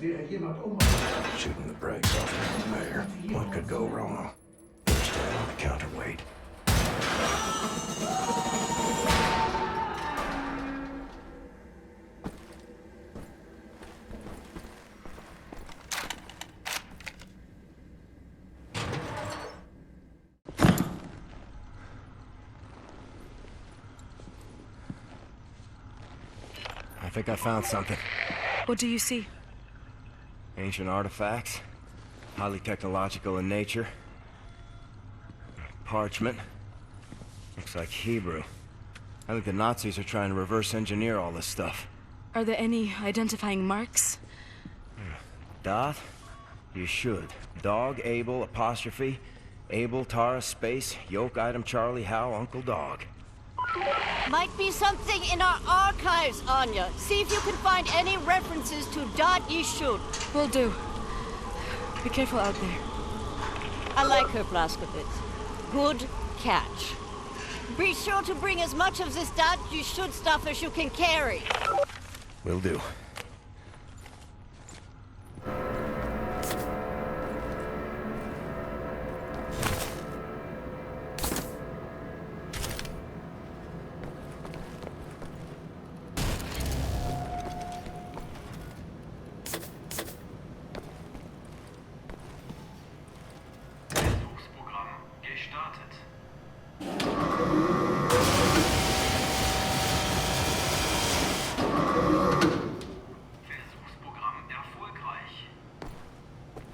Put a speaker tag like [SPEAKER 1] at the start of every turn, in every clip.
[SPEAKER 1] Shooting the brakes off the conveyor. What could go wrong? Stand on the counterweight.
[SPEAKER 2] I think I found something.
[SPEAKER 3] What do you see?
[SPEAKER 2] Ancient artifacts. Highly technological in nature. Parchment. Looks like Hebrew. I think the Nazis are trying to reverse engineer all this stuff.
[SPEAKER 3] Are there any identifying marks?
[SPEAKER 2] Dot? You should. Dog, Abel, apostrophe. Abel, Tara, space, yoke, item, Charlie, Hal, Uncle Dog.
[SPEAKER 4] Might be something in our archives, Anya. See if you can find any references to Dot Yishud.
[SPEAKER 3] Will do. Be careful out there.
[SPEAKER 4] I like her, Blazkowicz. Good catch. Be sure to bring as much of this Dot Yishud stuff as you can carry.
[SPEAKER 2] Will do.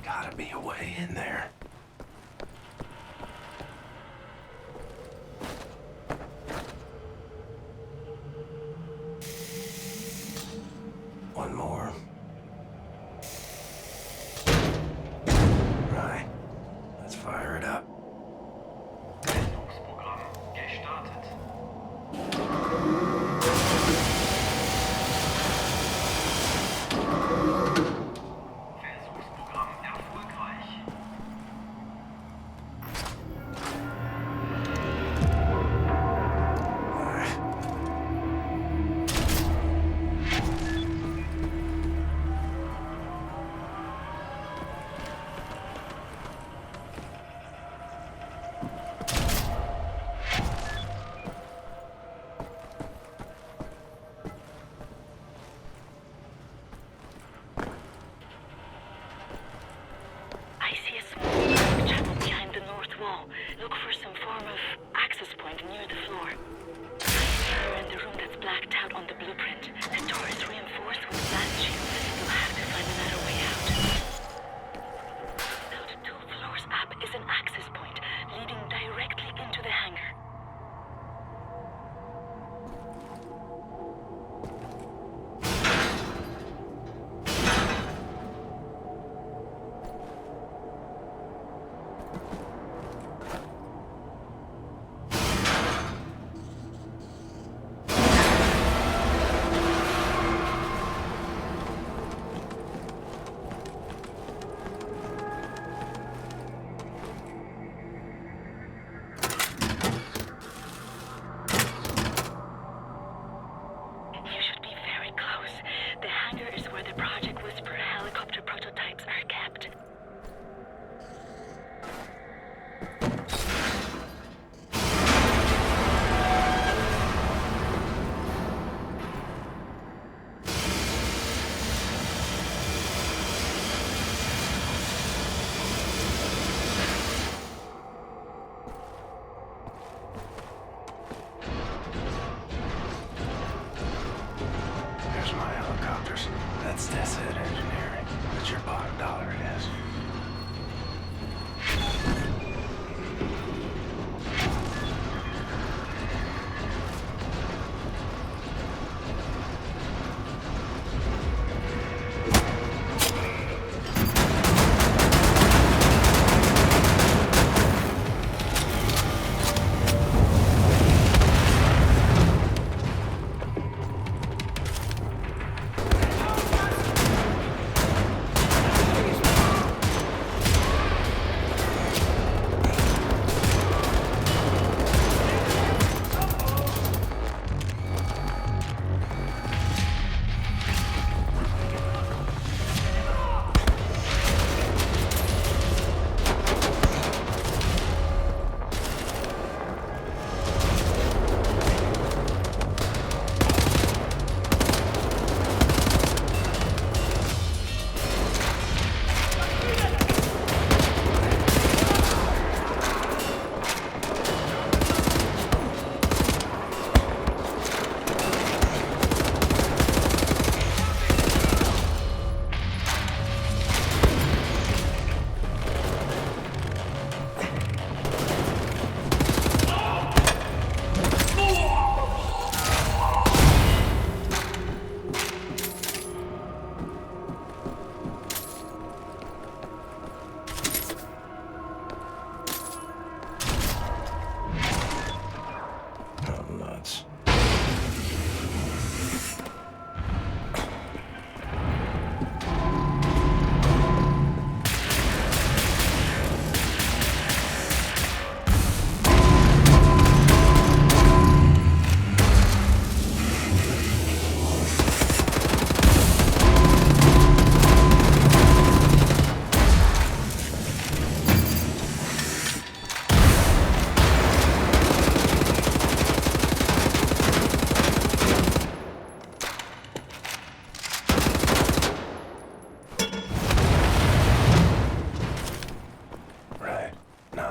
[SPEAKER 1] Gotta be a way in there. One more. Right. Let's fire it up.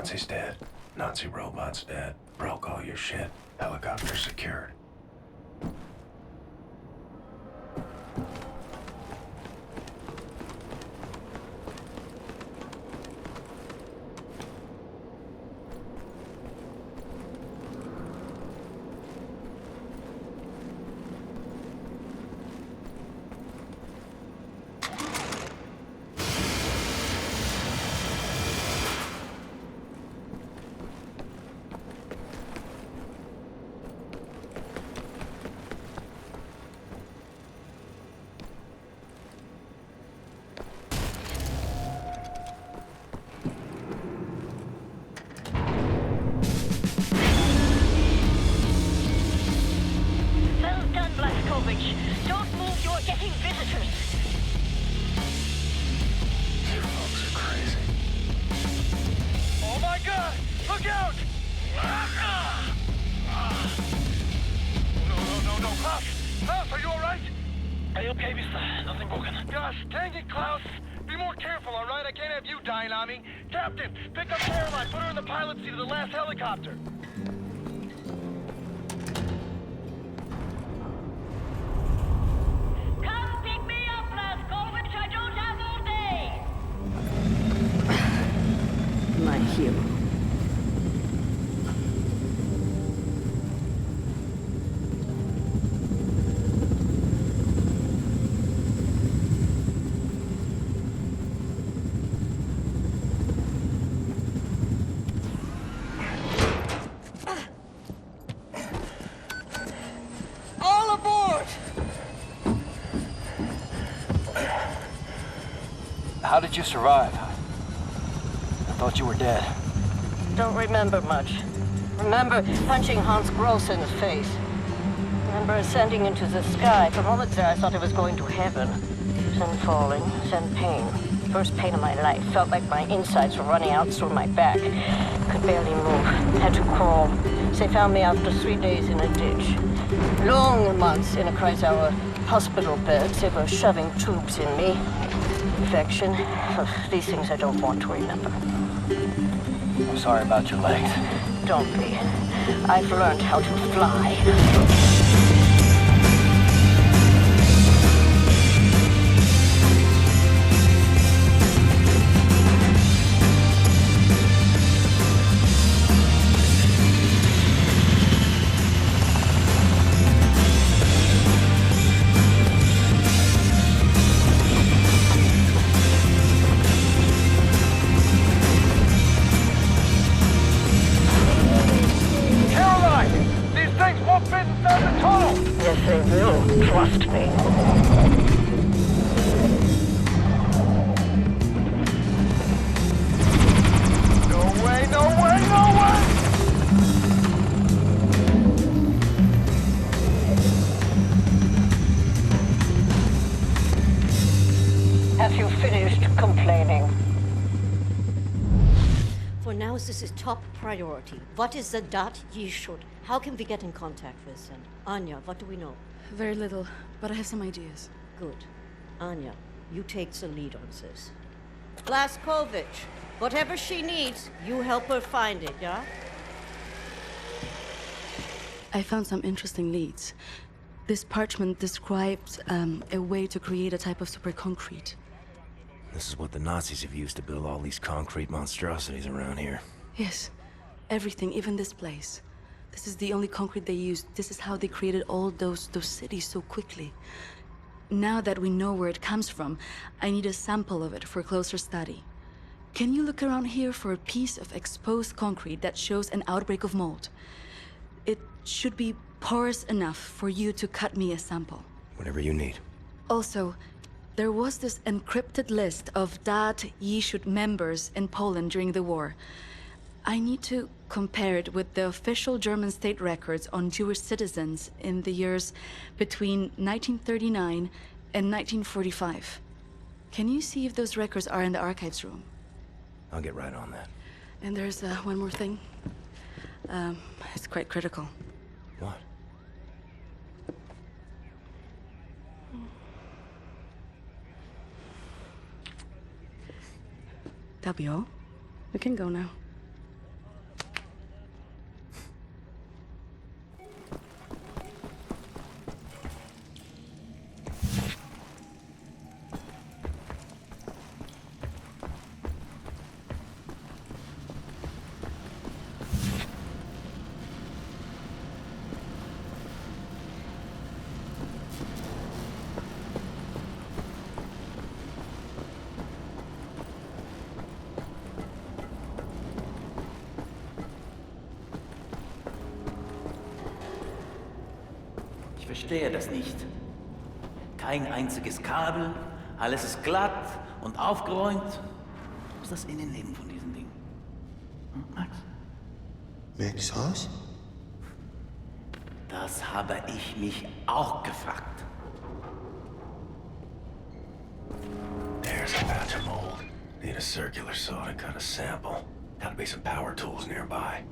[SPEAKER 1] Nazi's dead. Nazi robot's dead. Broke all your shit. Helicopter secured.
[SPEAKER 5] Well done, Blazkowicz. Don't move, you're getting visitors.
[SPEAKER 1] You folks are crazy.
[SPEAKER 6] Oh my god! Look out! No. Klaus, are you alright?
[SPEAKER 7] Are you okay, mister? Nothing broken.
[SPEAKER 6] Gosh, dang it, Klaus! Be more careful, alright? I can't have you dying on me. Captain, pick up Caroline, put her in the pilot seat of the last helicopter.
[SPEAKER 5] Come pick me up, Blazkowicz. I don't have all day.
[SPEAKER 4] My hero.
[SPEAKER 6] All aboard!
[SPEAKER 7] How did you survive? I thought you were dead.
[SPEAKER 4] Don't remember much. Remember punching Hans Gross in the face. Remember ascending into the sky. For moments there, I thought I was going to heaven. Then falling, then pain. First pain of my life. Felt like my insides were running out through my back. Could barely move. Had to crawl. They found me after 3 days in a ditch. Long months in a Kreisauer hospital bed. They were shoving tubes in me. Infection. These things I don't want to remember.
[SPEAKER 7] I'm sorry about your legs.
[SPEAKER 4] Don't be. I've learned how to fly.
[SPEAKER 6] Caroline! These things won't fit inside the tunnel!
[SPEAKER 4] Yes, they will. Trust me.
[SPEAKER 6] No way!
[SPEAKER 4] Have you finished complaining?
[SPEAKER 8] For now, this is top priority. What is the dot ye should? How can we get in contact with them? Anya, what do we know?
[SPEAKER 3] Very little, but I have some ideas.
[SPEAKER 8] Good. Anya, you take the lead on this. Blazkowicz, whatever she needs, you help her find it, yeah?
[SPEAKER 3] I found some interesting leads. This parchment describes a way to create a type of super concrete.
[SPEAKER 2] This is what the Nazis have used to build all these concrete monstrosities around here.
[SPEAKER 3] Yes, everything, even this place. This is the only concrete they used. This is how they created all those cities so quickly. Now that we know where it comes from, I need a sample of it for closer study. Can you look around here for a piece of exposed concrete that shows an outbreak of mold? It should be porous enough for you to cut me a sample.
[SPEAKER 2] Whatever you need.
[SPEAKER 3] Also, there was this encrypted list of Dat Yeshut members in Poland during the war. I need to compare it with the official German state records on Jewish citizens in the years between 1939 and 1945. Can you see if those records are in the archives room?
[SPEAKER 2] I'll get right on that.
[SPEAKER 3] And there's one more thing. It's quite critical.
[SPEAKER 2] What?
[SPEAKER 3] That'll be all. We can go now.
[SPEAKER 9] verstehe das nicht. Kein einziges Kabel, alles ist glatt und aufgeräumt. Wo ist das Innenleben von diesem Ding? Hm, Max?
[SPEAKER 1] Max Haus?
[SPEAKER 9] Das habe ich mich auch gefragt.
[SPEAKER 1] There's a batch of mold. Need a circular saw to cut a sample. Gotta be some power tools nearby.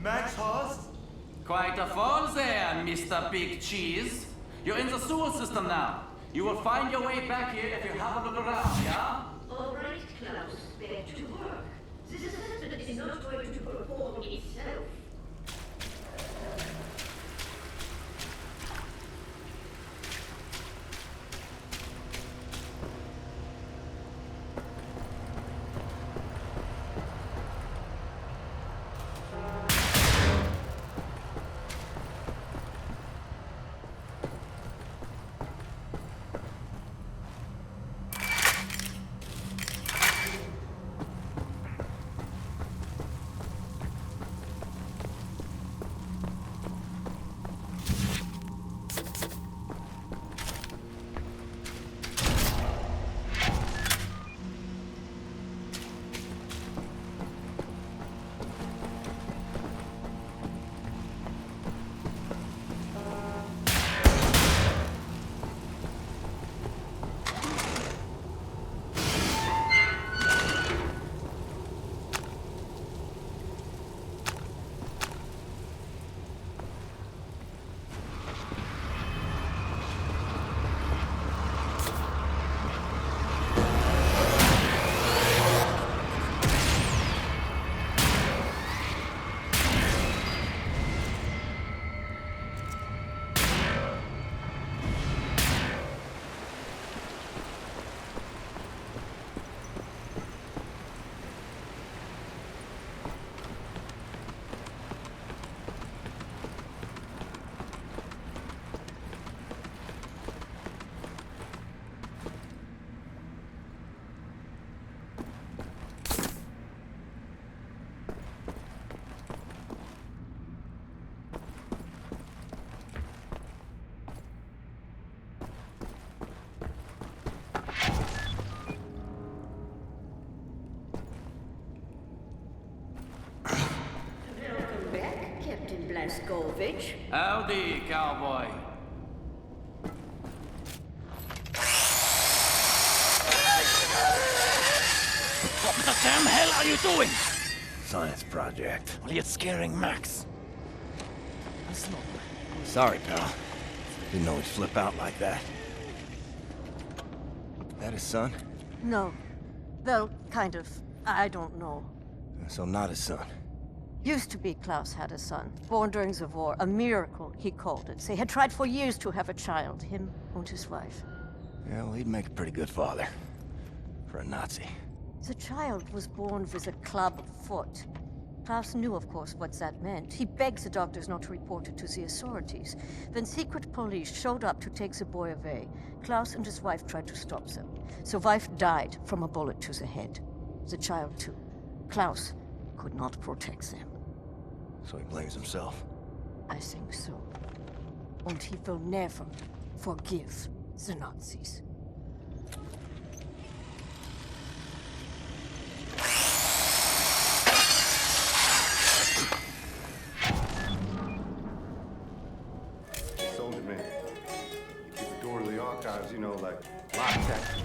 [SPEAKER 10] Max Haus?
[SPEAKER 9] Quite a fall there, Mr. Big Cheese. You're in the sewer system now. You will find your way back here if you have a look around, yeah?
[SPEAKER 5] All right, Klaus, back to work. This assessment is not going to perform itself.
[SPEAKER 8] Blazkowicz.
[SPEAKER 9] Howdy, cowboy. What the damn hell are you doing?
[SPEAKER 2] Science project.
[SPEAKER 9] Well, you're scaring Max.
[SPEAKER 2] Sorry, pal. Didn't know he'd flip out like that. That his son?
[SPEAKER 8] No. Well, kind of. I don't know.
[SPEAKER 2] So not his son.
[SPEAKER 8] Used to be Klaus had a son, born during the war. A miracle, he called it. They had tried for years to have a child, him and his wife.
[SPEAKER 2] Yeah, well, he'd make a pretty good father. For a Nazi.
[SPEAKER 8] The child was born with a club foot. Klaus knew, of course, what that meant. He begged the doctors not to report it to the authorities. When secret police showed up to take the boy away, Klaus and his wife tried to stop them. The wife died from a bullet to the head. The child, too. Klaus could not protect them.
[SPEAKER 2] So he blames himself.
[SPEAKER 8] I think so. And he will never forgive the Nazis.
[SPEAKER 10] Soldier man. Keep the door to the archives, you know, like locked that.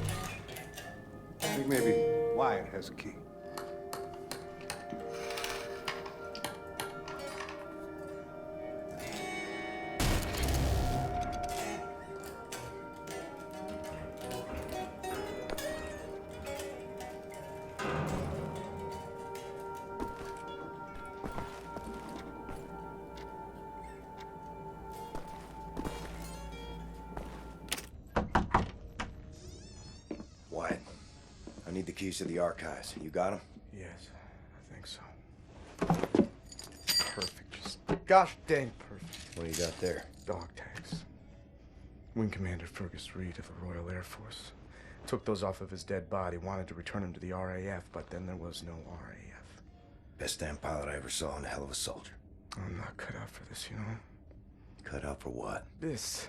[SPEAKER 10] I think maybe Wyatt has a key.
[SPEAKER 2] Wyatt, I need the keys to the archives. You got them?
[SPEAKER 10] Yes, I think so. Perfect. Just gosh dang perfect.
[SPEAKER 2] What do you got there?
[SPEAKER 10] Dog tags. Wing Commander Fergus Reed of the Royal Air Force.
[SPEAKER 11] Took those off of his dead body, wanted to return him to the RAF, but then there was no RAF.
[SPEAKER 1] Best damn pilot I ever saw and a hell of a soldier.
[SPEAKER 11] I'm not cut out for this, you know?
[SPEAKER 1] Cut out for what?
[SPEAKER 11] This.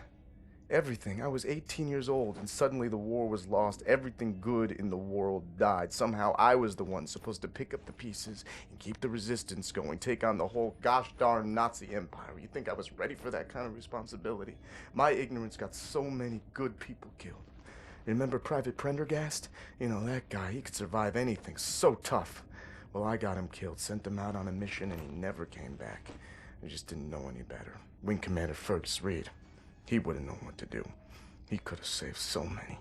[SPEAKER 11] Everything. I was 18 years old, and suddenly the war was lost. Everything good in the world died. Somehow I was the one supposed to pick up the pieces and keep the resistance going, take on the whole gosh darn Nazi empire. You think I was ready for that kind of responsibility? My ignorance got so many good people killed. Remember Private Prendergast? You know, that guy, he could survive anything. So tough. Well, I got him killed, sent him out on a mission, and he never came back. I just didn't know any better. Wing Commander Fergus Reed. He would have known what to do. He could have saved so many.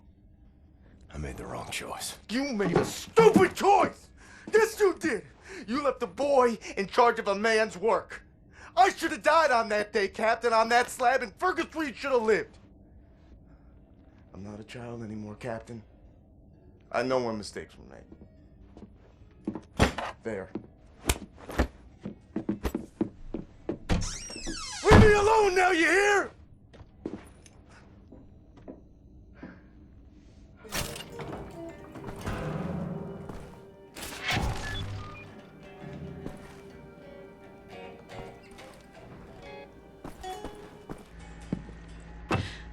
[SPEAKER 1] I made the wrong choice.
[SPEAKER 11] You made a stupid choice! Yes, you did! You left a boy in charge of a man's work. I should have died on that day, Captain, on that slab, and Fergus Reed should have lived. I'm not a child anymore, Captain. I know when mistakes were made. There. Leave me alone now, you hear?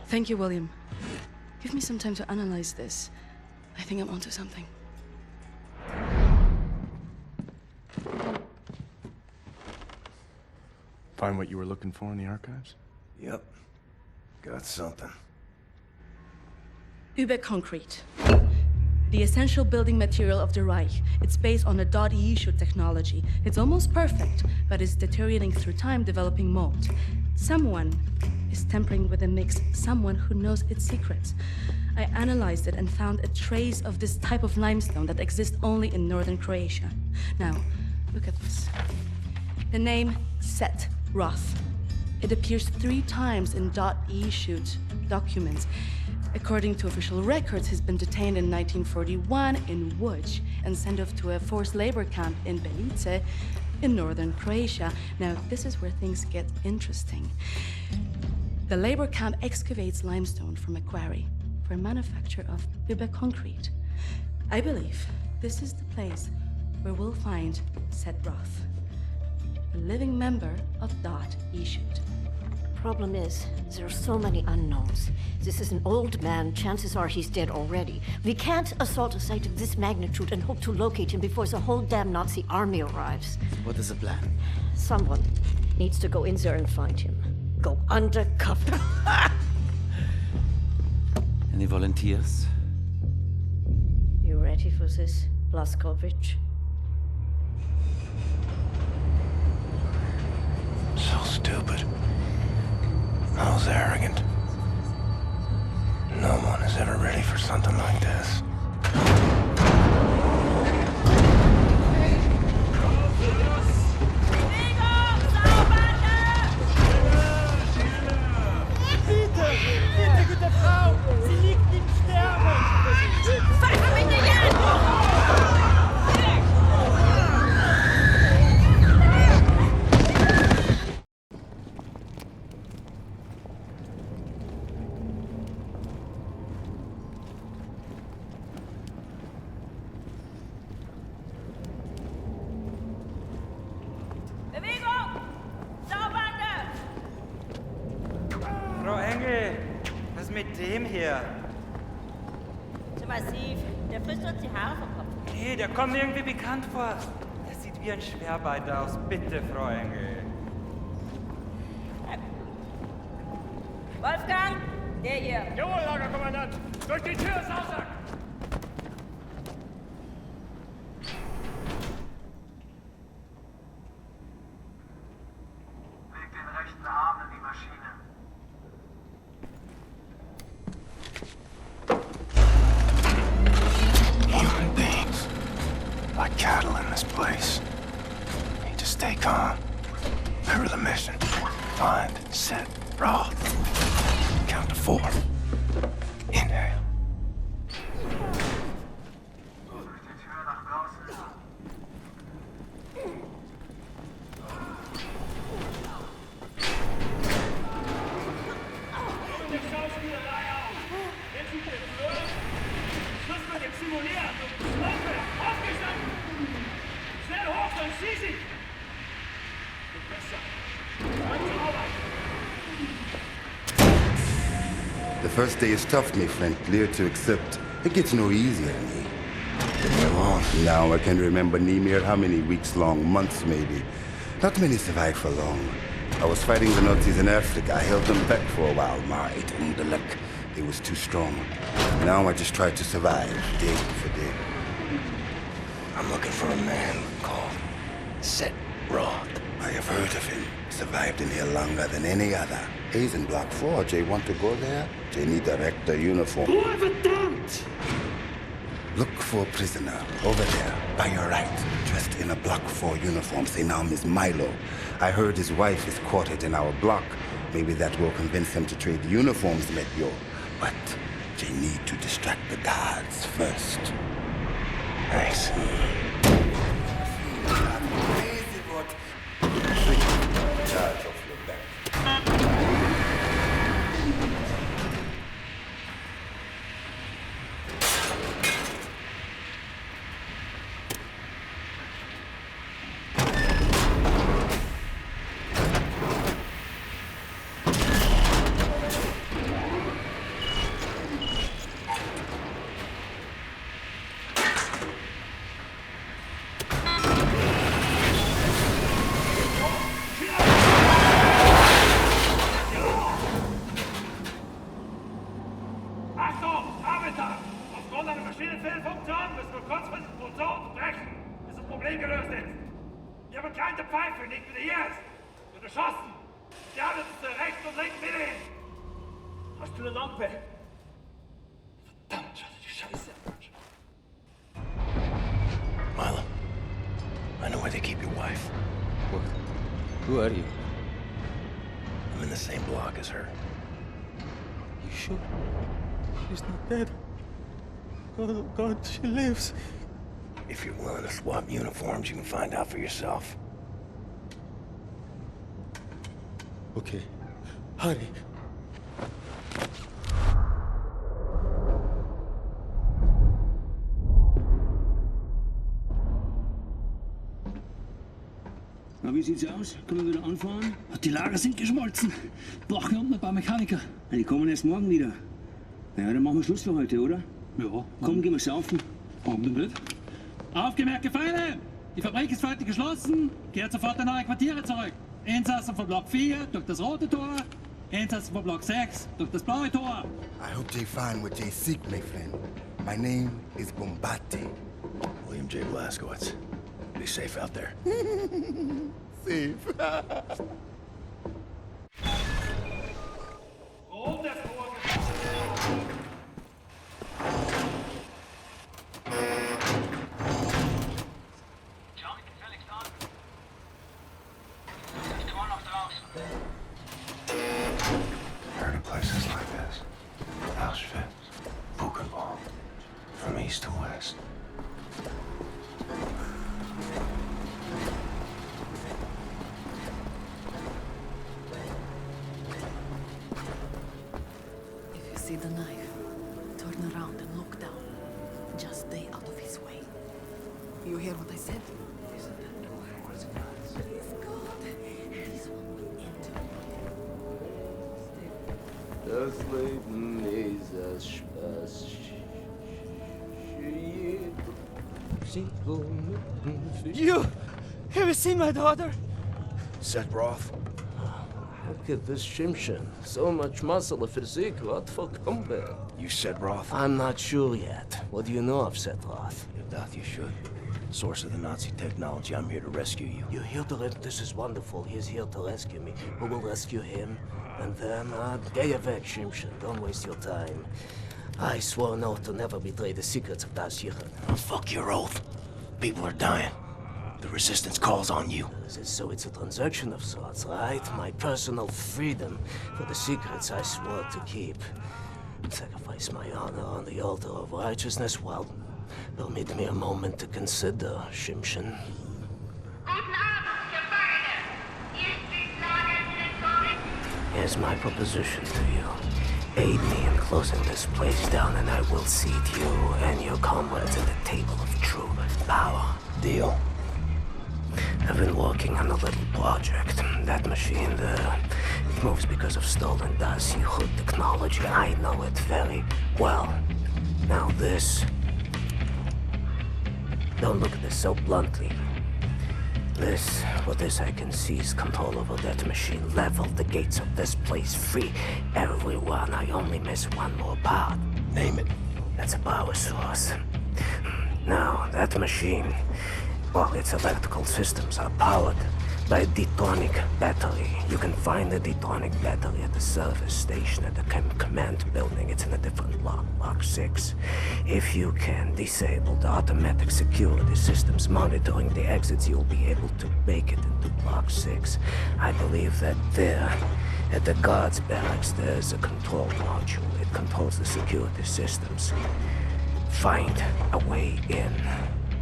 [SPEAKER 3] Thank you, William. Give me some time to analyze this. I think I'm onto something.
[SPEAKER 11] Find what you were looking for in the archives?
[SPEAKER 1] Yep. Got something.
[SPEAKER 3] Überconcrete. The essential building material of the Reich. It's based on the .E technology. It's almost perfect, but it's deteriorating through time, developing mold. Someone is tampering with the mix, someone who knows its secrets. I analyzed it and found a trace of this type of limestone that exists only in northern Croatia. Now, look at this. The name Set Roth. It appears 3 times in .E shoot documents. According to official records, he's been detained in 1941 in Łódź and sent off to a forced labor camp in Belice in northern Croatia. Now, this is where things get interesting. The labor camp excavates limestone from a quarry for manufacture of Überconcrete. I believe this is the place where we'll find Set Roth, a living member of .E shoot.
[SPEAKER 8] Problem is, there are so many unknowns. This is an old man. Chances are he's dead already. We can't assault a site of this magnitude and hope to locate him before the whole damn Nazi army arrives.
[SPEAKER 9] What is the plan?
[SPEAKER 8] Someone needs to go in there and find him. Go undercover.
[SPEAKER 9] Any volunteers?
[SPEAKER 8] You ready for this, Blazkowicz?
[SPEAKER 1] So stupid. I was arrogant. No one is ever ready for something like this.
[SPEAKER 12] Bitte, gute Frau! Sie liegt im Sterben! Pfeife mich nicht an!
[SPEAKER 13] Bewegung! Sauberbande!
[SPEAKER 12] Frau Engel, was mit dem hier?
[SPEAKER 13] Zu massiv. Der frisst uns die Haare vom Kopf.
[SPEAKER 12] Nee, der kommt mir irgendwie bekannt vor. Der sieht wie ein Schwerbeiter aus. Bitte, Frau Engel.
[SPEAKER 13] Wolfgang, der hier.
[SPEAKER 12] Jawohl, Lagerkommandant. Durch die Tür, Sausack!
[SPEAKER 14] Leg den rechten Arm in die Maschine.
[SPEAKER 1] Human beings. Like cattle in this place. Need to stay calm. Remember the mission. Find, set, Roth. Count to 4. Inhale.
[SPEAKER 14] Durch die Tür nach draußen.
[SPEAKER 15] The first day is tough, my friend, clear to accept. It gets no easier, me. Now I can remember near how many weeks long, months maybe. Not many survive for long. I was fighting the Nazis in Africa. I held them back for a while, Marit and the luck. It was too strong. Now I just try to survive, day for day.
[SPEAKER 1] I'm looking for a man called Seth Roth.
[SPEAKER 15] I have heard of him. Survived in here longer than any other. He's in Block 4. Jay want to go there? Jay need a rector uniform. Look for a prisoner over there, by your right, dressed in a Block 4 uniform. Say now, Miss Milo. I heard his wife is quartered in our block. Maybe that will convince him to trade uniforms, let yo. But they need to distract the guards first.
[SPEAKER 1] Thanks.
[SPEAKER 15] Charge off your back.
[SPEAKER 1] Milo, I know where they keep your wife.
[SPEAKER 16] What? Who are you?
[SPEAKER 1] I'm in the same block as her.
[SPEAKER 16] You sure? She's not dead. Oh God, she lives.
[SPEAKER 1] If you're willing to swap uniforms, you can find out for yourself.
[SPEAKER 16] Okay, hurry.
[SPEAKER 17] Na, wie sieht's aus? Können wir wieder anfahren? Die Lager sind geschmolzen. Brauchen wir unten ein paar Mechaniker. Ja, die kommen erst morgen wieder. Ja, dann machen wir Schluss für heute, oder? Ja. Komm, gehen wir saufen. Warum denn nicht? Aufgemerkt, Gefangene! Die Fabrik ist heute geschlossen. Kehrt sofort in eure Quartiere zurück. Insassen von Block 4 durch das rote Tor. Insassen von Block 6 durch das blaue Tor.
[SPEAKER 15] I hope they find what they seek, my friend. My name is Bombate.
[SPEAKER 1] William J. Blazkowicz. Be safe out there.
[SPEAKER 15] Safe.
[SPEAKER 1] Heard of places like this. Auschwitz, Buchenwald, from east to west.
[SPEAKER 3] If you see the knife, turn around and look down. Just stay out of his way. You hear what I said? Isn't that door? Please, God. This one will end.
[SPEAKER 16] Das Leben ist ein Spaß. You! Have you seen my daughter?
[SPEAKER 1] Seth Roth?
[SPEAKER 16] Look at this Shimshin. So much muscle, a physique. What for combat?
[SPEAKER 1] You said Roth?
[SPEAKER 16] I'm not sure yet. What do you know of Seth Roth?
[SPEAKER 1] If that you should. Source of the Nazi technology. I'm here to rescue you.
[SPEAKER 16] You're here to This is wonderful. He's here to rescue me. We will rescue him. And then, get your back, Shimshin. Don't waste your time. I swore an oath to never betray the secrets of Das Yichud.
[SPEAKER 1] Oh, fuck your oath. People are dying. The resistance calls on you.
[SPEAKER 16] So it's a transaction of sorts, right? My personal freedom for the secrets I swore to keep. Sacrifice my honor on the altar of righteousness. Well, permit me a moment to consider, Shimshin. Here's my proposition to you. Aid me in closing this place down, and I will seat you and your comrades at the table of true power.
[SPEAKER 1] Deal.
[SPEAKER 16] I've been working on a little project. That machine there, it moves because of stolen dust, hood technology. I know it very well. Now this... Don't look at this so bluntly. This I can seize control over that machine, level the gates of this place, free everyone. I only miss one more part.
[SPEAKER 15] Name it.
[SPEAKER 16] That's a power source. Now, that machine, well, its electrical systems are powered by a detonic battery. You can find the detonic battery at the service station at the command building. It's in a different block, Block 6. If you can disable the automatic security systems monitoring the exits, you'll be able to make it into Block 6. I believe that there, at the guards barracks, there's a control module. It controls the security systems. Find a way in.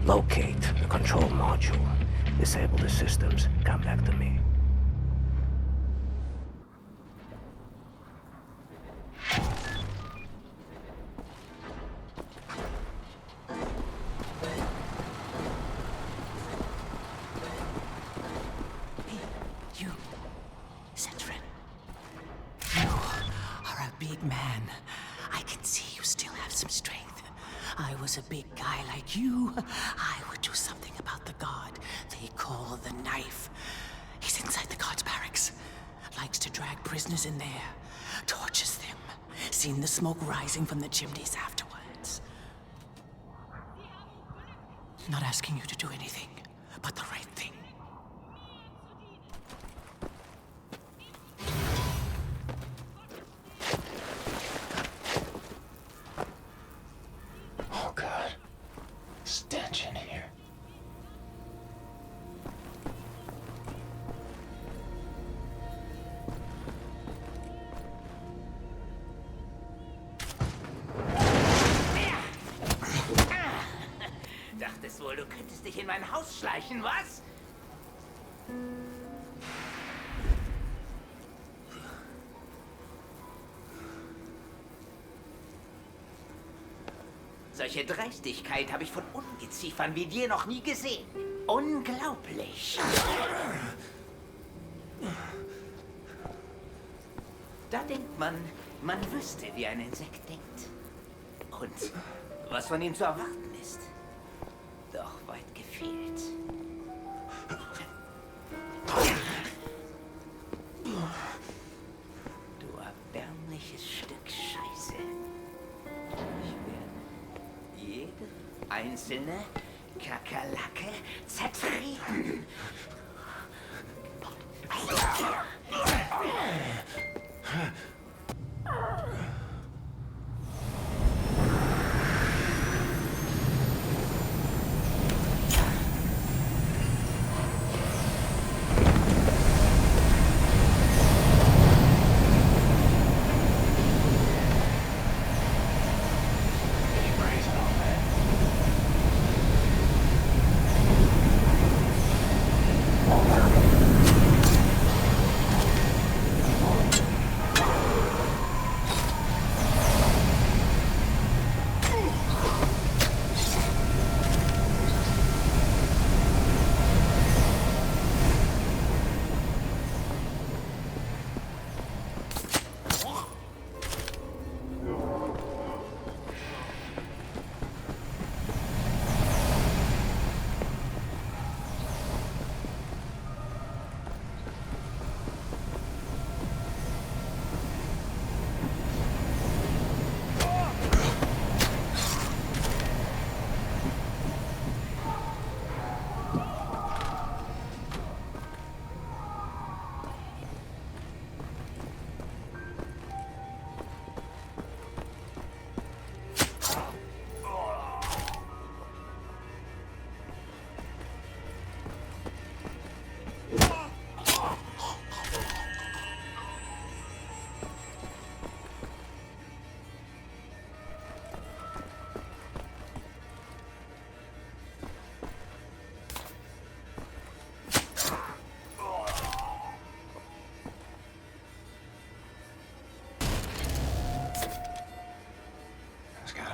[SPEAKER 16] Locate the control module. Disable the systems. Come back to me.
[SPEAKER 18] You, Cetrin. You are a big man. I can see you still have some strength. I was a big guy like you. I would do something about the guard they call the Knife. He's inside the guard's barracks. Likes to drag prisoners in there. Tortures them. Seen the smoke rising from the chimneys afterwards. Not asking you to do anything, but the right thing.
[SPEAKER 1] Oh, God. Stench in here.
[SPEAKER 19] Dachtest wohl, du könntest dich in mein Haus schleichen, was? Solche Dreistigkeit habe ich von Ungeziefern wie dir noch nie gesehen. Unglaublich. Da denkt man wüsste, wie ein Insekt denkt. Und was von ihm zu erwarten ist. Doch weit gefehlt. Du erbärmliches Stück Scheiße. Ich werde jede einzelne Kakerlake zertreten.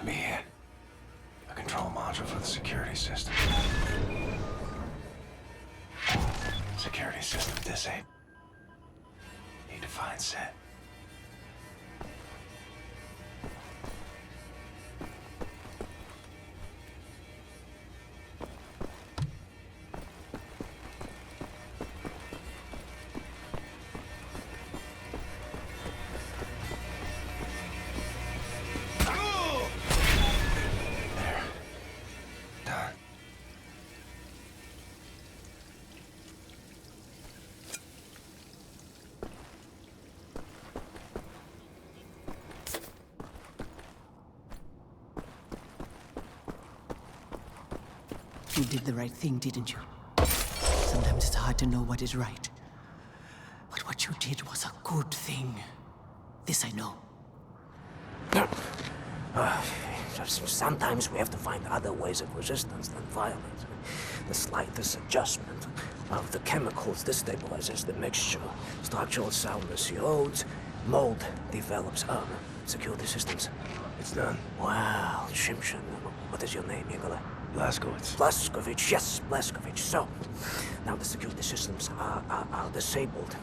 [SPEAKER 1] Be it. A control module for the security system. Security system disabled. Need to find Fine set.
[SPEAKER 18] You did the right thing, didn't you? Sometimes it's hard to know what is right. But what you did was a good thing. This I know.
[SPEAKER 16] Sometimes we have to find other ways of resistance than violence. The slightest adjustment of the chemicals destabilizes the mixture. Structural soundness erodes. Mold develops armor. Security systems.
[SPEAKER 1] It's done.
[SPEAKER 16] Wow, Shimshin. What is your name, Igor?
[SPEAKER 1] Blazkowicz.
[SPEAKER 16] Blazkowicz, yes, Blazkowicz. So, now the security systems are disabled.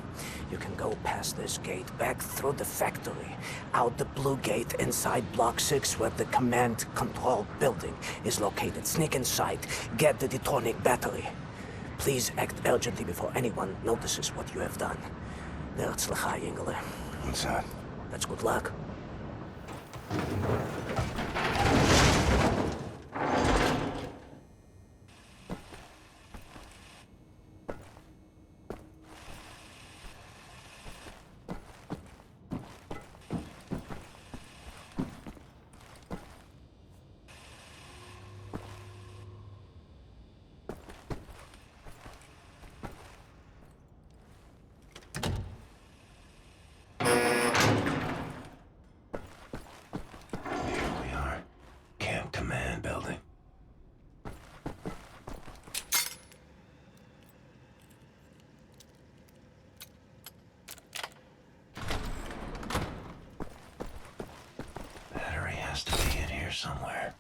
[SPEAKER 16] You can go past this gate, back through the factory, out the blue gate inside Block 6 where the command control building is located. Sneak inside, get the detonic battery. Please act urgently before anyone notices what you have done. Herzlichai, Ingele.
[SPEAKER 1] What's that?
[SPEAKER 16] That's good luck.
[SPEAKER 1] Somewhere.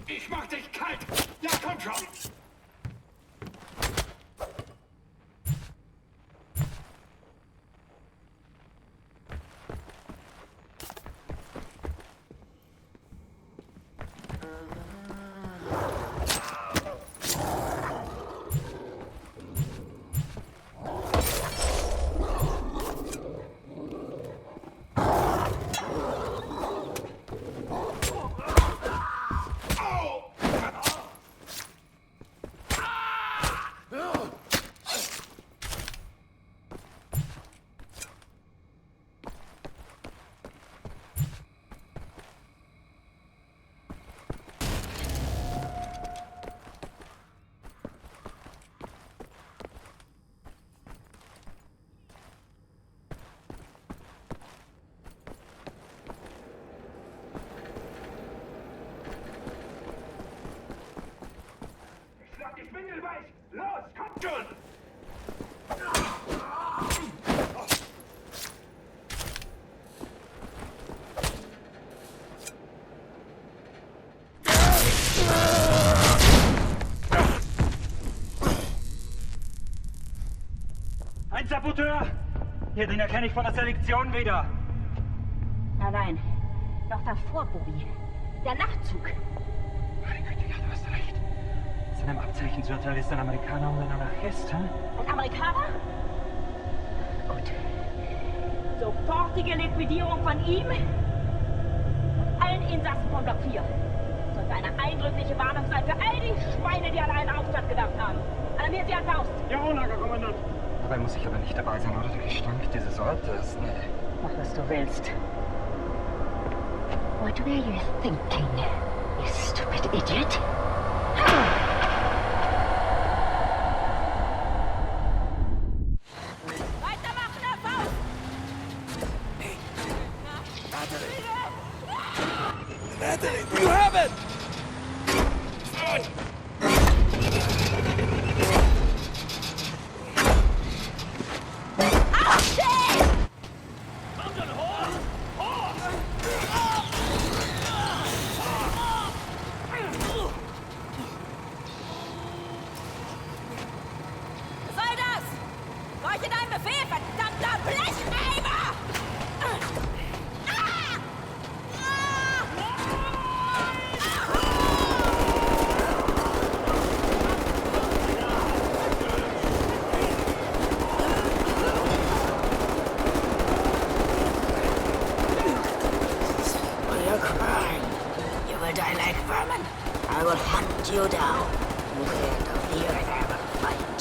[SPEAKER 6] Ich mach dich kalt! Ja, komm schon! Los, kommt schon!
[SPEAKER 12] Ein Saboteur! Hier, den erkenne ich von der Selektion wieder.
[SPEAKER 13] Nein, noch davor, Bobby. Der Nachtzug.
[SPEAKER 12] Meine Güte, ja, du hast recht. Seinem Abzeichensurteil ist ein Amerikaner und ein Anarchist, hä?
[SPEAKER 13] Ein Amerikaner? Gut. Sofortige Liquidierung von ihm und allen Insassen von Block 4. Sollte eine eindrückliche Warnung sein für all die Schweine, die an einen Aufstand gedacht haben. Alarmiert sie an Faust.
[SPEAKER 12] Jawohl, Lagerkommandant. Dabei muss ich aber nicht dabei sein, oder? Der Gestank dieses Ortes. Nee.
[SPEAKER 13] Mach, was du willst. What were you thinking, you stupid idiot?
[SPEAKER 12] You have it!
[SPEAKER 13] Oh, shit!
[SPEAKER 18] you down. The end of the earth ever fight.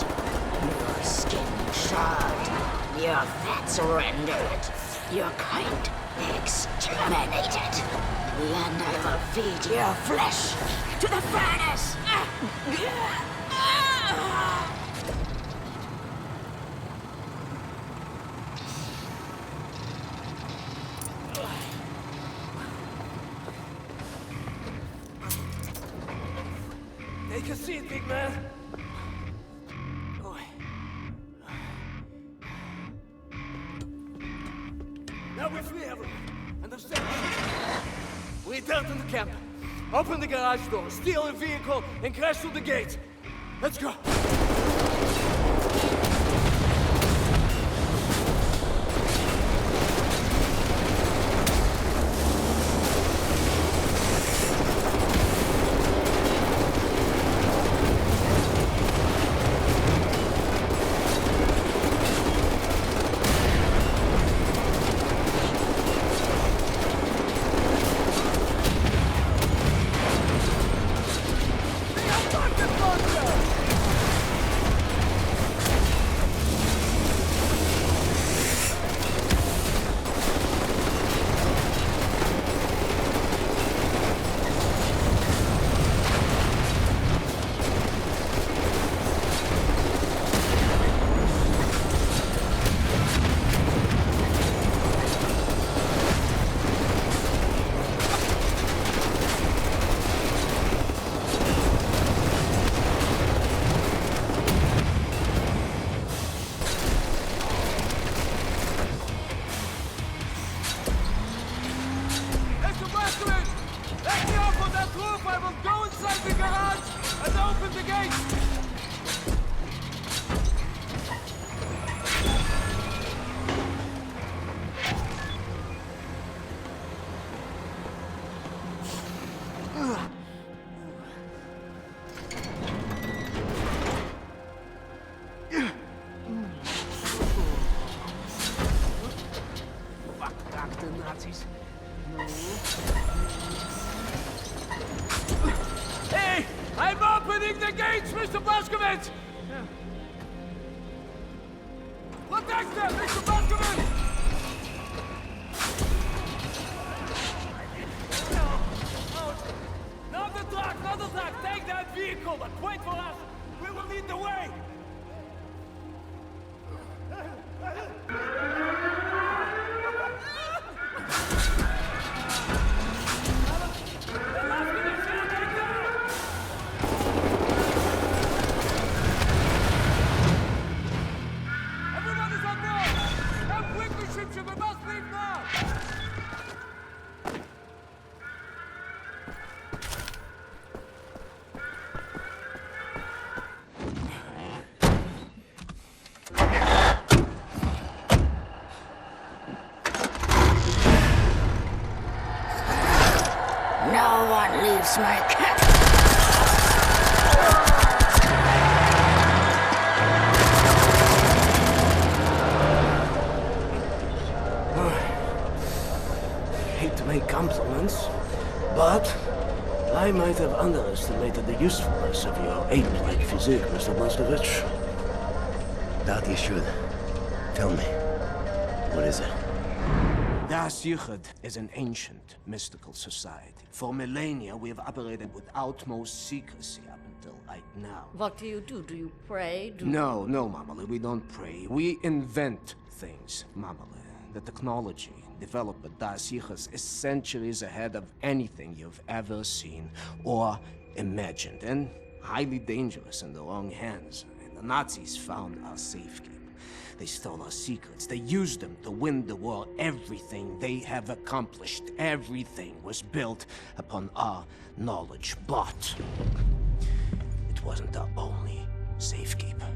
[SPEAKER 18] Your skin charred. Your fats rendered. Your kind exterminated. And I will feed your flesh to the furnace.
[SPEAKER 16] Take a seat, big man. Now we free everyone. Understand? We return to the camp. Open the garage door, steal a vehicle, and crash through the gate. Let's go. Hey! I'm opening the gates, Mr. Boscovich! Protect them, Mr. Boscovich! Not the truck, not the truck! Take that vehicle, but wait for us! We will lead the way!
[SPEAKER 18] No one leaves my camp.
[SPEAKER 16] Hate to make compliments, but I might have underestimated the usefulness of your ape-like physique, Mr. Boscovich.
[SPEAKER 2] That you should. Tell me, what is it?
[SPEAKER 16] Das Yichud is an ancient, mystical society. For millennia, we have operated with utmost secrecy up until right now.
[SPEAKER 8] What do? Do you pray?
[SPEAKER 16] No, Mamali, we don't pray. We invent things, Mamali. The technology developed by Das Yichud is centuries ahead of anything you've ever seen or imagined, and highly dangerous in the wrong hands. And the Nazis found our safekeeping. They stole our secrets. They used them to win the war. Everything they have accomplished, everything was built upon our knowledge. But it wasn't our only safekeeper.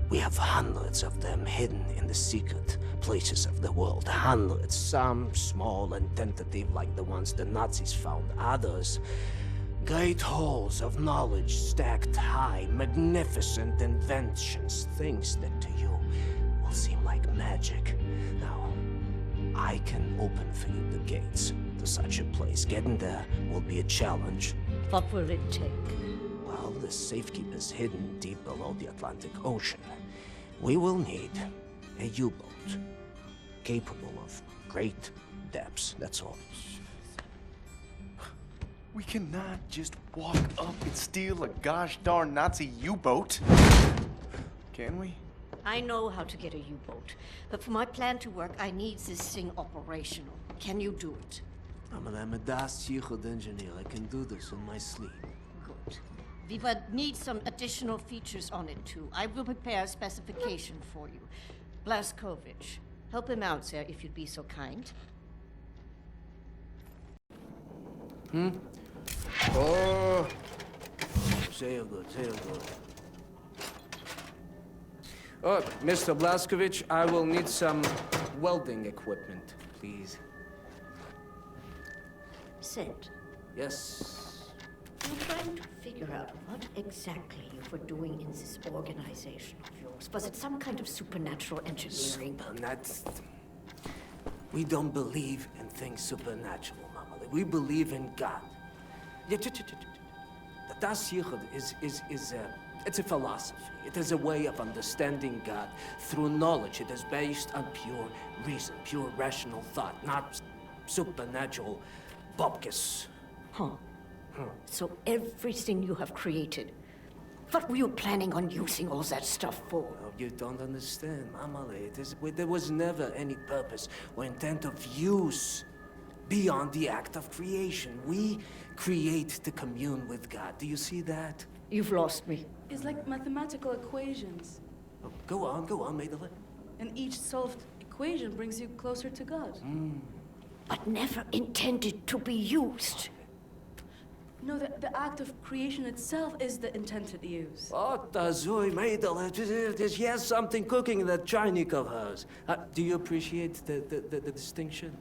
[SPEAKER 16] We have hundreds of them hidden in the secret places of the world. Hundreds, some small and tentative like the ones the Nazis found. Others, great halls of knowledge stacked high, magnificent inventions, things that to you will seem like magic. Now, I can open for you the gates to such a place. Getting there will be a challenge,
[SPEAKER 8] What will it take?
[SPEAKER 16] Well, the safekeep is hidden deep below the Atlantic Ocean. We will need a U-boat capable of great depths, that's all.
[SPEAKER 11] We cannot just walk up and steal a gosh darn Nazi U-boat. Can we?
[SPEAKER 8] I know how to get a U-boat, but for my plan to work, I need this thing operational. Can you do it?
[SPEAKER 16] I'm a Das Yichud engineer. I can do this in my sleep.
[SPEAKER 8] Good. We will need some additional features on it, too. I will prepare a specification for you. Blazkowicz, help him out, sir, if you'd be so kind.
[SPEAKER 16] Oh! Sehr good, sehr good.
[SPEAKER 20] Oh, Mr. Blazkowicz, I will need some welding equipment, please.
[SPEAKER 8] Sid,
[SPEAKER 20] Yes.
[SPEAKER 8] I'm trying to figure out what exactly you were doing in this organization of yours. Was it some kind of supernatural engineering?
[SPEAKER 16] We don't believe in things supernatural, Mama. We believe in God. The Das Yichud it's a philosophy. It is a way of understanding God through knowledge. It is based on pure reason, pure rational thought, not supernatural bupkis.
[SPEAKER 8] Huh. So everything you have created, what were you planning on using all that stuff for?
[SPEAKER 16] Oh, you don't understand, Mamale. There was never any purpose or intent of use beyond the act of creation. We create to commune with God. Do you see that?
[SPEAKER 8] You've lost me.
[SPEAKER 3] It's like mathematical equations.
[SPEAKER 16] Oh, go on, Maidele.
[SPEAKER 3] And each solved equation brings you closer to God.
[SPEAKER 8] But never intended to be used.
[SPEAKER 3] No, the act of creation itself is the intended use.
[SPEAKER 16] Oh, Tazui, Maidele, there's yes something cooking in that Chainik of hers. Do you appreciate the distinction?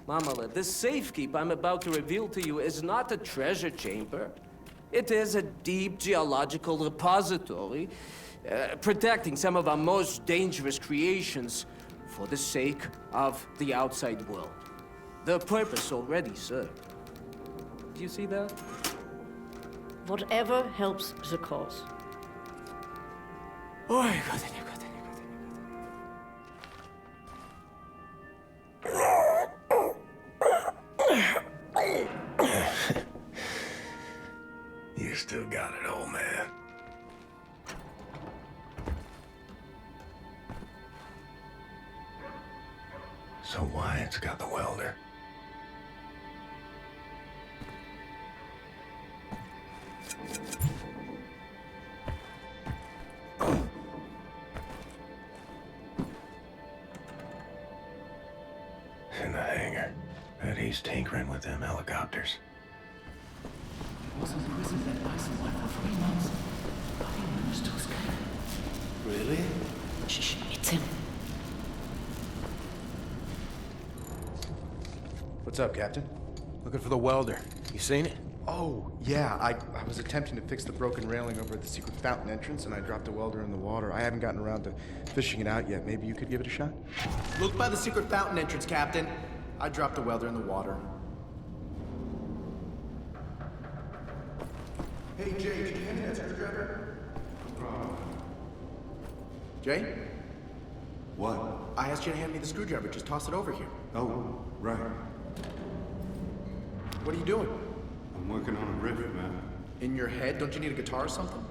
[SPEAKER 16] Mamala, this safekeep I'm about to reveal to you is not a treasure chamber. It is a deep geological repository, protecting some of our most dangerous creations for the sake of the outside world. The purpose already served. Do you see that?
[SPEAKER 8] Whatever helps the cause.
[SPEAKER 16] Oh,
[SPEAKER 1] You still got it, old man. So Wyatt's got the welder. In the hangar. Bet he's tinkering with them helicopters.
[SPEAKER 16] Really?
[SPEAKER 8] Shh, it's him.
[SPEAKER 11] What's up, Captain?
[SPEAKER 2] Looking for the welder. You seen it?
[SPEAKER 11] Oh, yeah. I was attempting to fix the broken railing over at the secret fountain entrance, and I dropped a welder in the water. I haven't gotten around to fishing it out yet. Maybe you could give it a shot?
[SPEAKER 21] Look by the secret fountain entrance, Captain. I dropped a welder in the water.
[SPEAKER 10] Hey, Jay, can you hand me that screwdriver?
[SPEAKER 21] Jay?
[SPEAKER 10] What?
[SPEAKER 21] I asked you to hand me the screwdriver. Just toss it over here.
[SPEAKER 10] Oh, right.
[SPEAKER 21] What are you doing?
[SPEAKER 10] I'm working on a riff, man.
[SPEAKER 21] In your head? Don't you need a guitar or something?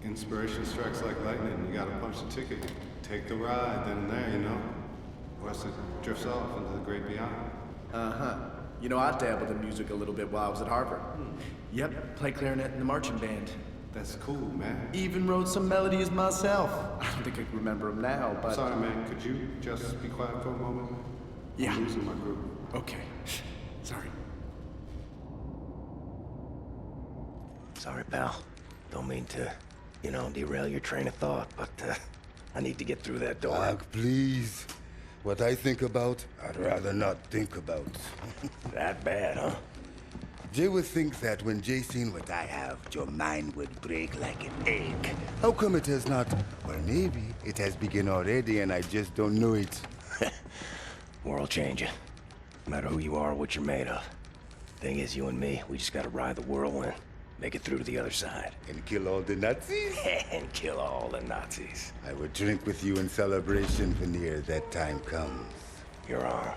[SPEAKER 10] Inspiration strikes like lightning. You gotta punch the ticket. Take the ride, then and there, you know? Or else it drifts off into the great beyond.
[SPEAKER 21] Uh-huh. You know, I dabbled in music a little bit while I was at Harvard. Yep, played clarinet in the marching band.
[SPEAKER 10] That's cool, man.
[SPEAKER 21] Even wrote some melodies myself. I don't think I can remember them now, but...
[SPEAKER 10] Sorry, man. Could you just be quiet for a moment?
[SPEAKER 21] Yeah.
[SPEAKER 10] I'm losing my groove.
[SPEAKER 21] Okay. Sorry.
[SPEAKER 1] Sorry, pal. Don't mean to, derail your train of thought, but I need to get through that door.
[SPEAKER 15] Doc, please. What I think about, I'd rather not think about.
[SPEAKER 1] That bad, huh?
[SPEAKER 15] Jay would think that when Jay seen what I have, your mind would break like an egg. How come it has not? Well, maybe it has begun already and I just don't know it.
[SPEAKER 1] World changing. No matter who you are or what you're made of. Thing is, you and me, we just gotta ride the whirlwind.
[SPEAKER 2] Make it through to the other side.
[SPEAKER 15] And kill all the Nazis?
[SPEAKER 2] And kill all the Nazis.
[SPEAKER 15] I will drink with you in celebration whenever that time comes.
[SPEAKER 2] You're on.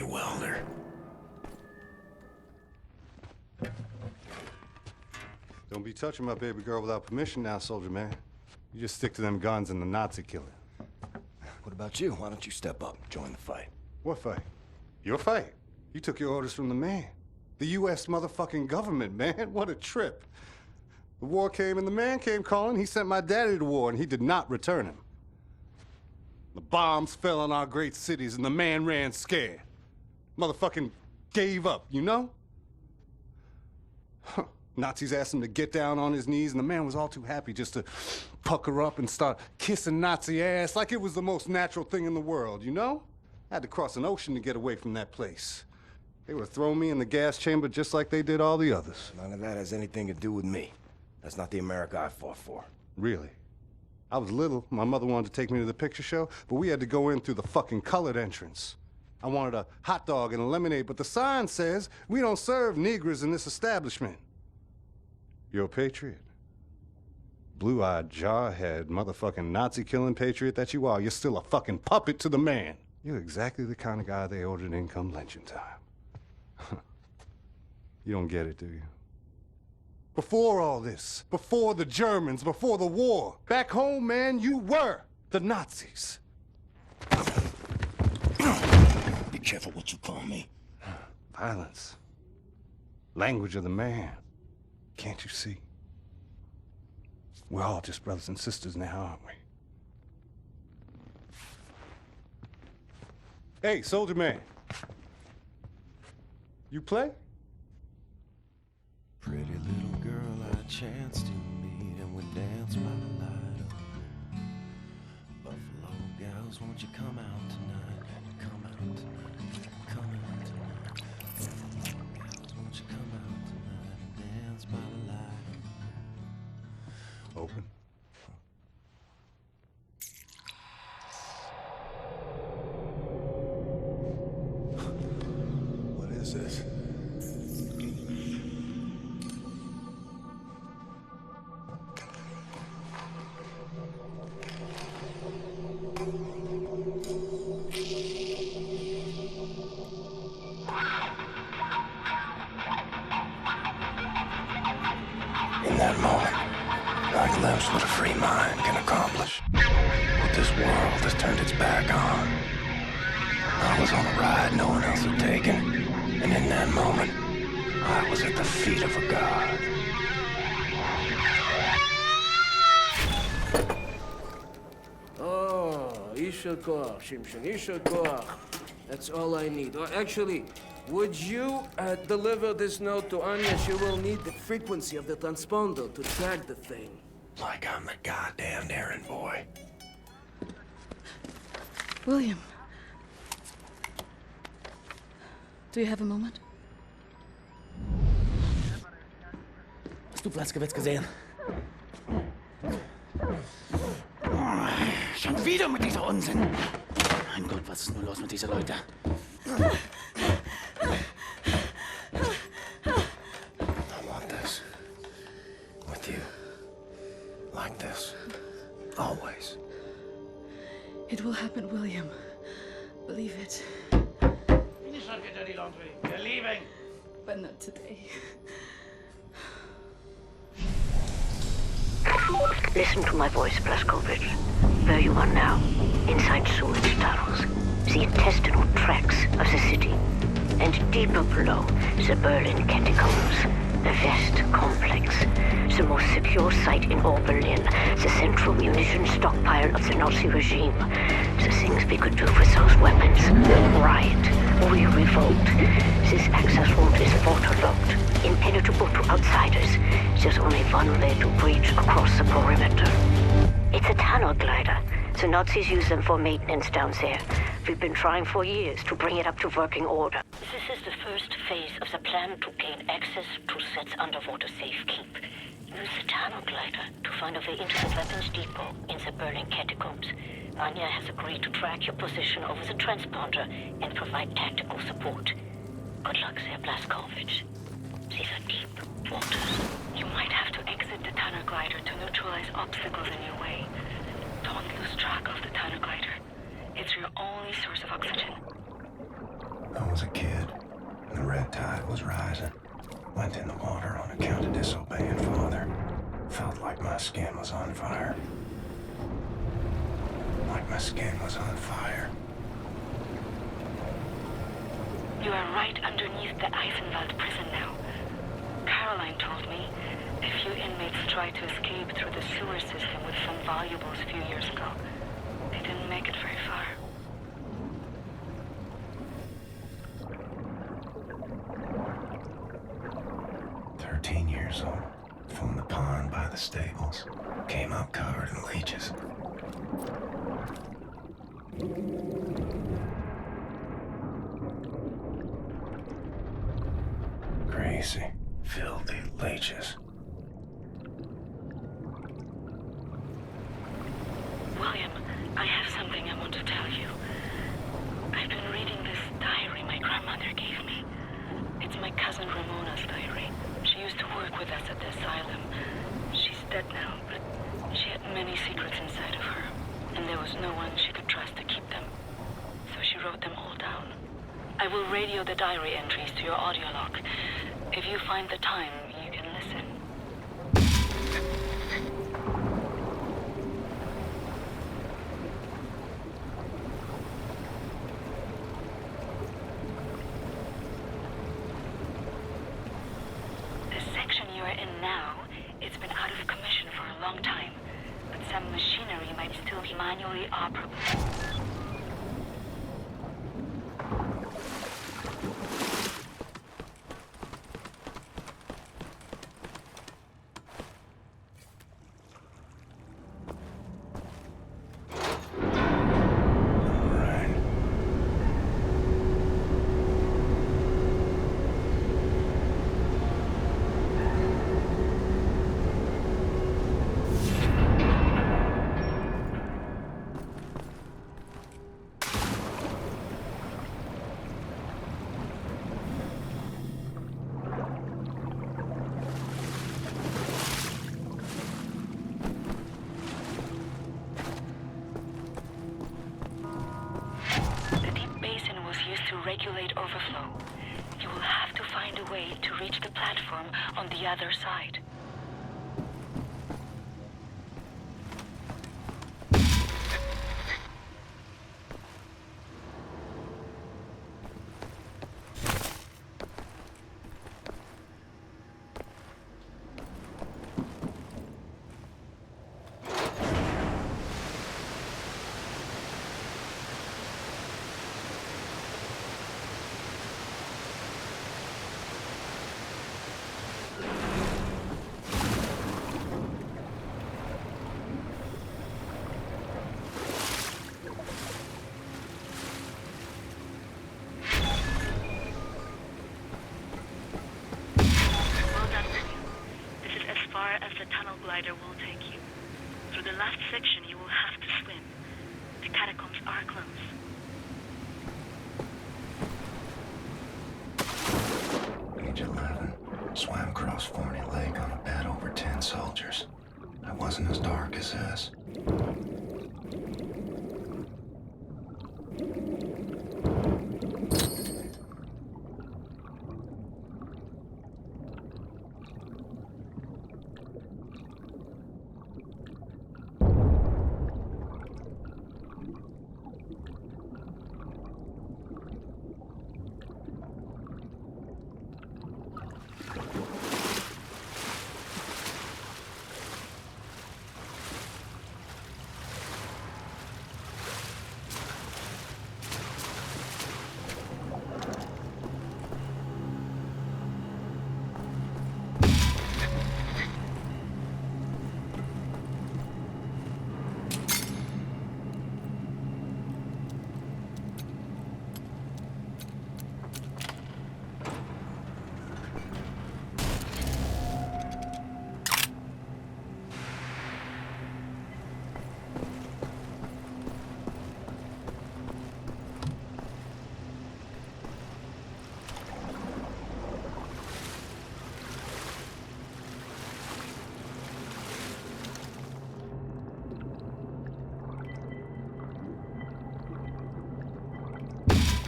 [SPEAKER 2] Welder.
[SPEAKER 10] Don't be touching my baby girl without permission now, soldier man. You just stick to them guns and the Nazi killing.
[SPEAKER 2] What about you? Why don't you step up, join the fight?
[SPEAKER 10] What fight? Your fight? You took your orders from the man. The U.S. motherfucking government, man. What a trip. The war came and the man came calling. He sent my daddy to war and he did not return him. The bombs fell on our great cities and the man ran scared. Motherfucking gave up, you know? Huh. Nazis asked him to get down on his knees, and the man was all too happy just to pucker up and start kissing Nazi ass like it was the most natural thing in the world, you know? I had to cross an ocean to get away from that place. They would throw me in the gas chamber just like they did all the others.
[SPEAKER 2] None of that has anything to do with me. That's not the America I fought for.
[SPEAKER 10] Really? I was little. My mother wanted to take me to the picture show, but we had to go in through the fucking colored entrance. I wanted a hot dog and a lemonade, but the sign says we don't serve Negroes in this establishment. You're a patriot. Blue-eyed, jarhead, motherfucking Nazi-killing patriot that you are. You're still a fucking puppet to the man. You're exactly the kind of guy they ordered in come lynching time. You don't get it, do you? Before all this, before the Germans, before the war, back home, man, you were the Nazis.
[SPEAKER 16] Be careful what you call me.
[SPEAKER 10] Violence. Language of the man. Can't you see? We're all just brothers and sisters now, aren't we? Hey, soldier man. You play?
[SPEAKER 7] Pretty little girl I chanced to meet, and we danced by the light of Buffalo gals, won't you come out tonight? Come out tonight. Come out tonight. Buffalo gals, won't you come out tonight and dance by the light of...
[SPEAKER 10] Open.
[SPEAKER 7] What is this?
[SPEAKER 1] In that moment, I glimpsed what a free mind can accomplish. What this world has turned its back on. I was on a ride no one else had taken, and in that moment, I was at the feet of a god.
[SPEAKER 20] Oh, Isha Koach, Shimshon, Isha Koach. That's all I need. Or actually, would you deliver this note to Anya? She will need the frequency of the transponder to track the thing.
[SPEAKER 1] Like I'm the goddamn errand boy.
[SPEAKER 3] William. Do you have a moment?
[SPEAKER 9] Hast du Blaskowitz gesehen? Schon wieder mit dieser Unsinn. Mein Gott, was ist nur los mit diesen Leuten?
[SPEAKER 1] I want this. With you. Like this. Always.
[SPEAKER 3] It will happen, William. Believe it.
[SPEAKER 9] Finish up, get dirty laundry. We're leaving.
[SPEAKER 3] But not today.
[SPEAKER 4] Listen to my voice, Blazkowicz. Where you are now, inside sewage tunnels, the intestinal tracts of the city, and deeper below, the Berlin catacombs, the West complex, the most secure site in all Berlin, the central munition stockpile of the Nazi regime. The things we could do with those weapons. Riot. We revolt. This access route is waterlogged, impenetrable to outsiders. There's only one way to breach across the perimeter. It's a tunnel glider. The Nazis use them for maintenance down there. We've been trying for years to bring it up to working order. This is the first phase of the plan to gain access to Set's underwater safekeep. Use the tunnel glider to find a way into the weapons depot in the Berlin catacombs. Anya has agreed to track your position over the transponder and provide tactical support. Good luck there, Blazkowicz. These are deep waters. You might have to exit the tunnel glider to neutralize obstacles in your way. Don't lose track of the tunnel glider. It's your only source of oxygen.
[SPEAKER 1] I was a kid. The red tide was rising. Went in the water on account of disobeying father. Felt like my skin was on fire. Like my skin was on fire.
[SPEAKER 4] You are right underneath the Eisenwald prison now. Caroline told me a few inmates tried to escape through the sewer system with some valuables a few years ago. They didn't make it very far.
[SPEAKER 1] Years old, from the pond by the stables, came up covered in leeches. Crazy, filthy leeches.
[SPEAKER 3] will radio the diary entries to your audio log. If you find the time, you can listen. The section you are in now, it's been out of commission for a long time, but some machinery might still be manually operable. Regulate overflow. You will have to find a way to reach the platform on the other side. As the tunnel glider will take you. Through the last section, you will have to swim. The catacombs are close.
[SPEAKER 1] Page 11. Swam across Forney Lake on a bed over 10 soldiers. It wasn't as dark as this.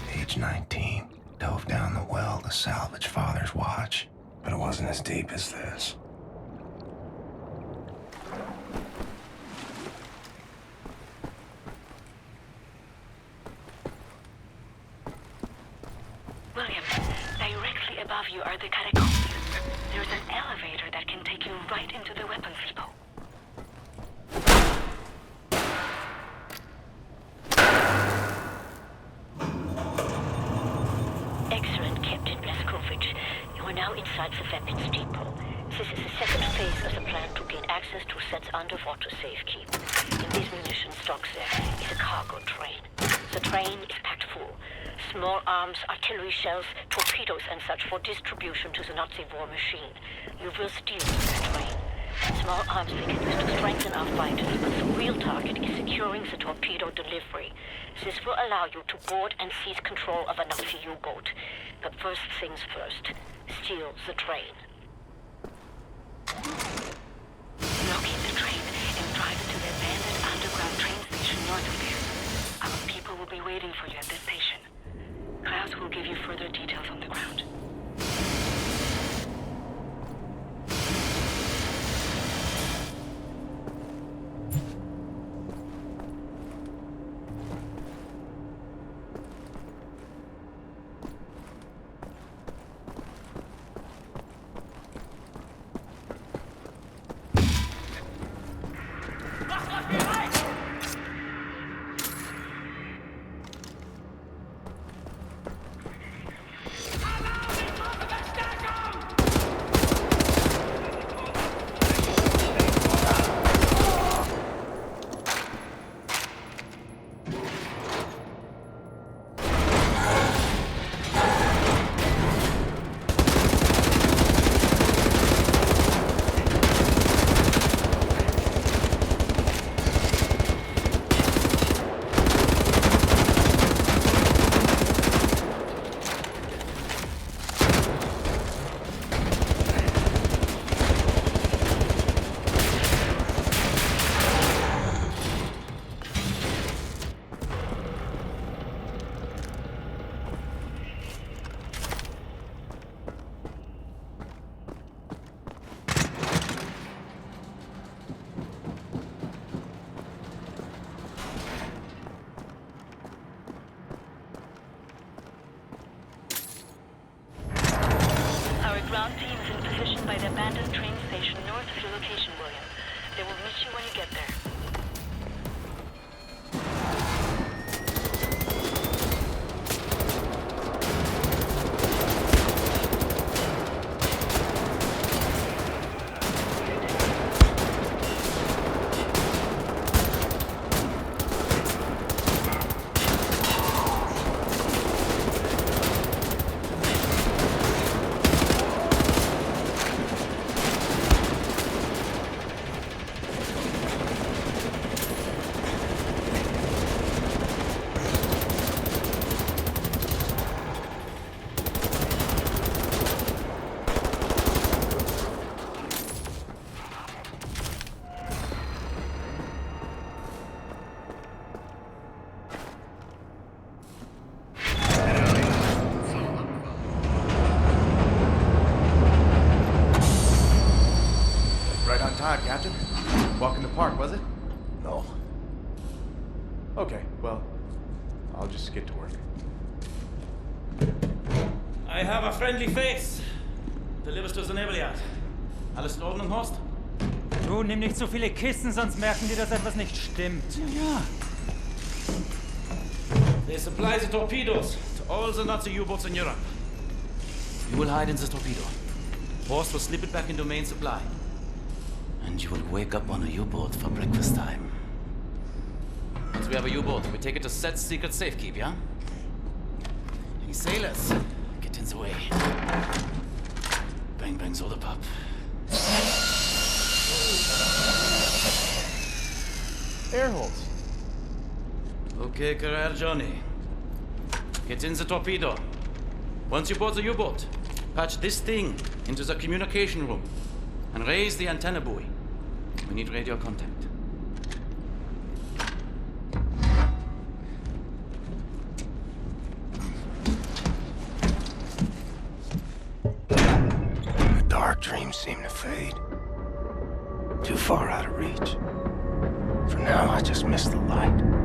[SPEAKER 1] Page 19. Dove down the well to salvage Father's watch, but it wasn't as deep as this.
[SPEAKER 3] William, directly above you are the catacombs. There's an elevator that can take you right into the weapons depot. You are now inside the weapons depot. This is the second phase of the plan to gain access to Set's underwater safekeep. In these munition stocks there is a cargo train. The train is packed full. Small arms, artillery shells, torpedoes and such for distribution to the Nazi war machine. You will steal this train. Small arms we can use to strengthen our fight, but the real target is securing the torpedo delivery. This will allow you to board and seize control of a Nazi U-boat. But first things first, steal the train. Locate the train and drive it to the abandoned underground train station north of here. Our people will be waiting for you at this station. Klaus will give you further details on the ground. Ground team is in position by the abandoned train station north of your location, William. They will meet you when you get there.
[SPEAKER 11] Captain? Walk in the park, was it?
[SPEAKER 1] No.
[SPEAKER 11] Okay, well, I'll just get to work.
[SPEAKER 9] I have a friendly face. Delivers to the naval yard. Alles in Ordnung, Horst?
[SPEAKER 12] Du, nimm nicht so viele Kisten, sonst merken die, dass etwas nicht stimmt.
[SPEAKER 9] Ja. They supply the torpedoes to all the Nazi U-boats in Europe. You will hide in the torpedo. Horst will slip it back into main supply. And you will wake up on a U-boat for breakfast time. Once we have a U-boat, we take it to Set's secret safekeep, yeah? Any sailors, get in the way. Bang bang soda pop.
[SPEAKER 11] Air holes.
[SPEAKER 9] Okay, career Johnny. Get in the torpedo. Once you board the U-boat, patch this thing into the communication room and raise the antenna buoy. We need radio contact.
[SPEAKER 1] The dark dreams seem to fade. Too far out of reach. For now, I just miss the light.